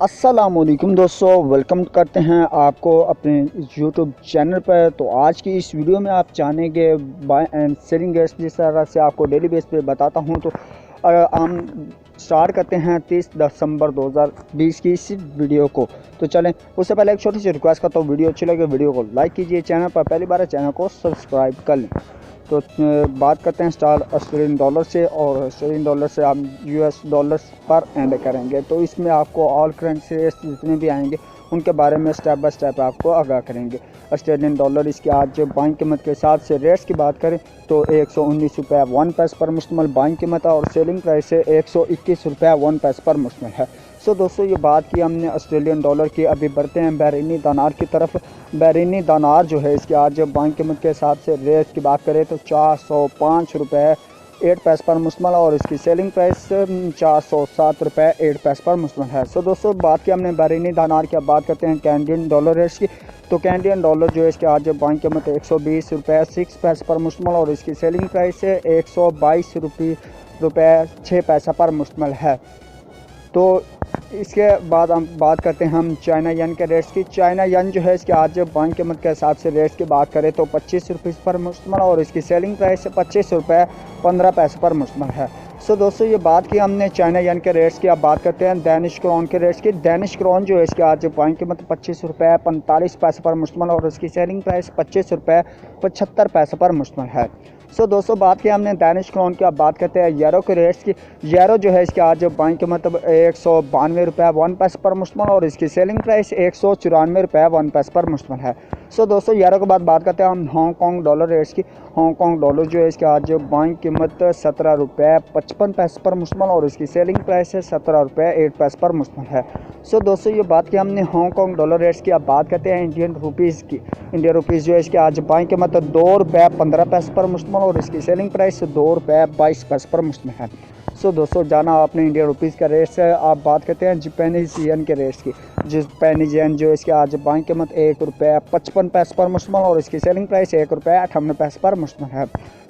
अस्सलामुअलैकुम दोस्तों, वेलकम करते हैं आपको अपने यूट्यूब चैनल पर। तो आज की इस वीडियो में आप जानेंगे बाय एंड सेलिंग रेट्स, जिस तरह से आपको डेली बेस पे बताता हूं। तो हम स्टार्ट करते हैं 30 दिसंबर 2020 की इस वीडियो को। तो चलें, उससे पहले एक छोटी सी रिक्वेस्ट करता हूँ, वीडियो अच्छी लगे वीडियो को लाइक कीजिए, चैनल पर पहली बार है चैनल को सब्सक्राइब कर लें। तो बात करते हैं स्टार ऑस्ट्रेलियन डॉलर से, और ऑस्ट्रेलियन डॉलर से हम यूएस डॉलर्स पर एंड करेंगे। तो इसमें आपको ऑल करेंसीज जितने भी आएंगे उनके बारे में स्टेप बाय स्टेप आपको आगाह करेंगे। ऑस्ट्रेलियन डॉलर इसके आज बाइंग कीमत के हिसाब से रेट्स की बात करें तो 119 रुपये 1 पैसे पर मुश्तमिल बाइंग कीमत है, और सेलिंग प्राइस है 121 रुपये 1 पैसे पर मुश्तमिल है। सो दोस्तों, ये बात की हमने ऑस्ट्रेलियन डॉलर की। अभी बढ़ते हैं बहरीनी दानार की तरफ। बहरीनी दानार जो है इसके आज बाइंग कीमत के हिसाब से रेट की बात करें तो 405 रुपये 8 पैसे पर मुश्तमिल, और इसकी सेलिंग प्राइस 407 रुपये 8 पैसे पर मुश्तमिल है। सो दोस्तों, बात की हमने बहरीनी दानार की। अब बात करते हैं कैनेडियन डॉलर रेट्स की। तो कैनेडियन डॉलर जो है इसके आज बाइंग कीमत 120 रुपये 6 पैसे पर मुश्तमिल, और इसकी सेलिंग प्राइस है 122 रुपये 6 पैसे पर मुश्तमिल है। तो इसके बाद हम बात करते हैं हम चाइना यन के रेट्स की। चाइना यन जो है इसके आज बाइंग कीमत के हिसाब से रेट्स की बात करें तो 25 रुपये पर मुश्तमिल, और इसकी सेलिंग प्राइस 25 रुपये 15 पैसे पर मुश्तमिल है। सो दोस्तों, ये बात की हमने चाइना यन के रेट्स की। अब बात करते हैं डैनिश क्रोन के रेट्स की। डैनिश क्रोन जो है इसके आज बाइंग कीमत 25 रुपये 45 पैसे पर मुश्तमिल, और इसकी सेलिंग प्राइस 25 रुपये 75 पैसे पर मुश्तमिल है। सो दोस्तों, बात की हमने डैनिश क्रोन की। अब बात करते हैं यूरो के रेट्स की। यूरो जो है इसके आज बाइंग कीमत 192 रुपये 1 पैसे पर मुश्तमिल, और इसकी सेलिंग प्राइस 194 रुपये 1 पैसे पर मुश्तमिल है। सो दोस्तों, यूरो के बाद बात करते हैं हम हांगकॉन्ग डॉलर रेट्स की। हांगकॉन्ग डॉलर जो है इसके आज बाइंग कीमत 17 रुपये 55 पैसे पर मुश्तमिल, और इसकी सेलिंग प्राइस है 17 रुपये 8 पैसे पर मुश्तमिल है। सो दोस्तों, ये बात की हमने हांगकॉन्ग डॉलर रेट्स की। अब बात करते हैं इंडियन रुपीज़ की। इंडियन रुपीज़ जो है इसके आज बाइंग कीमत 2 रुपये 15 पैसे पर मुश्तमिल, और इसकी सेलिंग प्राइस 2 रुपये 22 पैसे पर मुश्तमिल है। सो दोस्तों, जाना आपने इंडियन रुपीज़ का रेट है। आप बात करते हैं जापानीज येन के रेट्स की। जापानीज येन जो है इसके आज बाइंग कीमत 1 रुपये 55 पैसे पर मुश्तमिल, और इसकी सेलिंग प्राइस 1 रुपये 58 पैसे पर मुश्तमिल है।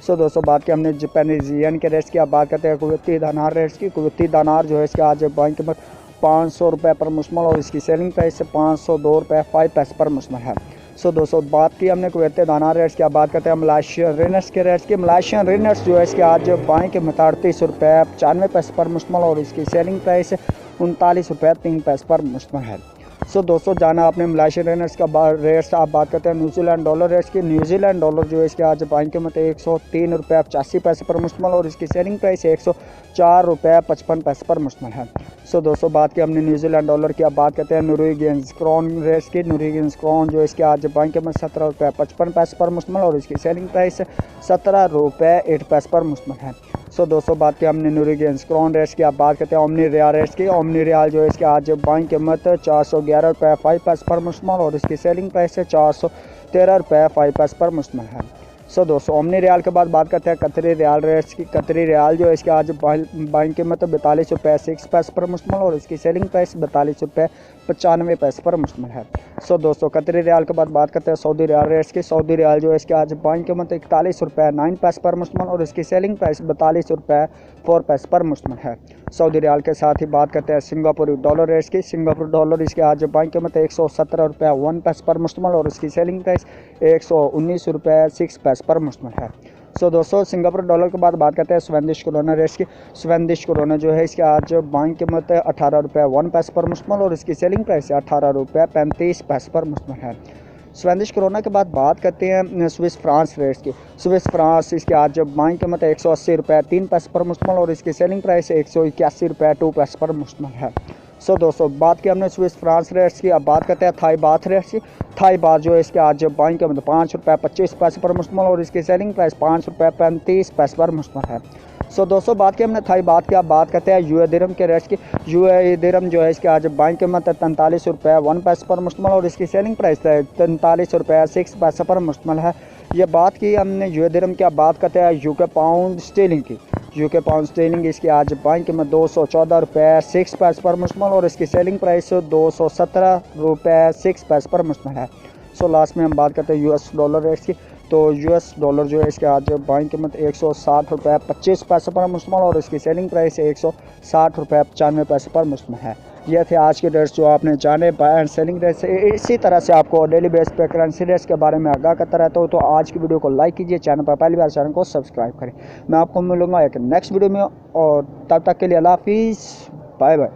सो दोस्तों, बात की हमने जापानीज येन के रेट्स की। अब बात करते हैं कुवैती दिनार रेट्स की। कुवैती दिनार जो है इसके आज बाइंग कीमत 500 रुपये पर मुश्तमिल, और इसकी सेलिंग प्राइस 502 रुपये 5 पैसे पर मुश्तमिल है। सो दोस्तों, बात की हमने कुवैती दिनार रेट्स की। अब बात करते हैं मलेशियन रिनर्स के रेट्स की। मलेशियन रिनर्स जो है इसके आज बाइंग कीमत 38 रुपये 95 पैसे पर मुश्तमिल, और इसकी सेलिंग प्राइस 39 रुपये 3 पैसे पर मुश्तमिल है। सो दोस्तों, जाना आपने मलेशियन रेट्स का रेट्स। आप बात करते हैं न्यूजीलैंड डॉलर रेट्स की। न्यूजीलैंड डॉलर जो है इसके आज बाइंग कीमत 103 रुपये 85 पैसे पर मुश्तमिल, और इसकी सेलिंग प्राइस 104 रुपये 55 पैसे पर मुश्तमिल है। सो दोस्तों, बात की हमने न्यूजीलैंड डॉलर की। अब बात करते हैं नॉर्वेजियन क्रोन रेट्स की। नॉर्वेजियन क्रोन जो है इसके आज बाइंग कीमत 17 रुपये 55 पैसे पर मुश्तमिल, और इसकी सेलिंग प्राइस 17 रुपये 8 पैसे पर मुश्तमिल है। सो दोस्तों, बात की हमने नॉर्वेजियन क्रोन रेट्स की। अब बात करते हैं ओमनी रियाल रेट्स की। ओमनी रियाल जो है इसके आज बाइंग कीमत 411 रुपये 5 पैसे पर मुश्तमिल, और इसकी सेलिंग प्राइस 413 रुपये 5 पैसे पर मुश्तमिल है। सो दोस्तों, ओमनी रियाल के बाद बात करते हैं कतरी रियाल रेट्स की। कतरी रियाल जो है इसके आज बाइंग कीमत 42 रुपये 6 पैसे पर मुश्तमिल, और इसकी सेलिंग प्राइस 42 रुपये 95 पैसे पर मुश्तमिल है। सो दोस्तों, कतरी रियाल के बाद बात करते हैं सऊदी रियाल रेट्स की। सऊदी रियाल जो है इसके आज बाइंग कीमत 41 रुपये 9 पैसे पर मुश्तमिल, और इसकी सेलिंग प्राइस 42 रुपये 4 पैसे पर मुश्तमिल है। सऊदी रियाल के साथ ही बात करते हैं सिंगापुर डॉलर रेट्स की। सिंगापुर डॉलर इसके आज बाइंग कीमत 117 रुपये 1 पैसे पर मुश्तमिल, और इसकी सेलिंग प्राइस 119 रुपये 6 पैसे पर मुश्तमिल है। सो दोस्तों, सिंगापुर डॉलर के बाद बात करते हैं स्वेदिश कोरोना रेट्स की। स्वेदिश कोरोना जो है इसके आज बाइंग कीमत 18 रुपये 1 पैसे पर मुश्तमिल, और इसकी सेलिंग प्राइस 18 रुपये 35 पैसे पर मुश्तमिल है। स्वेदिश कोरोना के बाद बात करते हैं स्विस फ्रांस रेट्स की। स्विस फ्रांस इसके आज बाइंग कीमत 180 रुपये 3 पैसे पर मुश्तमिल, और इसकी सेलिंग प्राइस 181 रुपये 2 पैसे पर मुश्तमिल है। सो दोस्तों, बात की हमने स्विस फ्रांस रेट्स की। अब बात करते हैं थाई बाथ रेट्स की। थाई बाथ जो है इसके आज बाइंग कीमत 5 रुपये 25 पैसे पर मुश्तमिल, और इसकी सेलिंग प्राइस 5 रुपये 35 पैसे पर मुश्तमिल है। सो दोस्तों, बात की हमने थाई बात की। अब बात करते हैं यूए दिरहम के रेट्स की। यूए दिरहम जो है इसके आज बाइंग कीमत 43 रुपये 1 पैसे पर मुश्तमिल, और इसकी सेलिंग प्राइस 43 रुपये 6 पैसे पर मुश्तमिल है। ये बात की हमने यूए दिरहम की। अब बात करते हैं यूके पाउंड स्टीलिंग की। यूके पाउंड स्टीलिंग इसकी आज बाइंग कीमत 214 रुपये 6 पैसे पर मुश्तमिल, और इसकी सेलिंग प्राइस 217 रुपये 6 पैसे पर मुश्तमिल है। सो लास्ट में हम बात करते हैं यूएस डॉलर रेट्स की। तो यूएस डॉलर जो है इसके आज बाइंग कीमत 160 रुपये 25 पैसे पर मुश्तमिल, और इसकी सेलिंग प्राइस 160 रुपये 95 पैसे पर मुश्तमिल है। ये थे आज के रेट्स जो आपने जाने बाय एंड सेलिंग रेट्स। इसी तरह से आपको डेली बेस पे करेंसी रेट्स के बारे में आगाह करता रहता हूँ। तो आज की वीडियो को लाइक कीजिए, चैनल पर पहली बार चैनल को सब्सक्राइब करें। मैं आपको मिलूंगा एक नेक्स्ट वीडियो में, और तब तक के लिए अल्लाह हाफिज़, बाय बाय।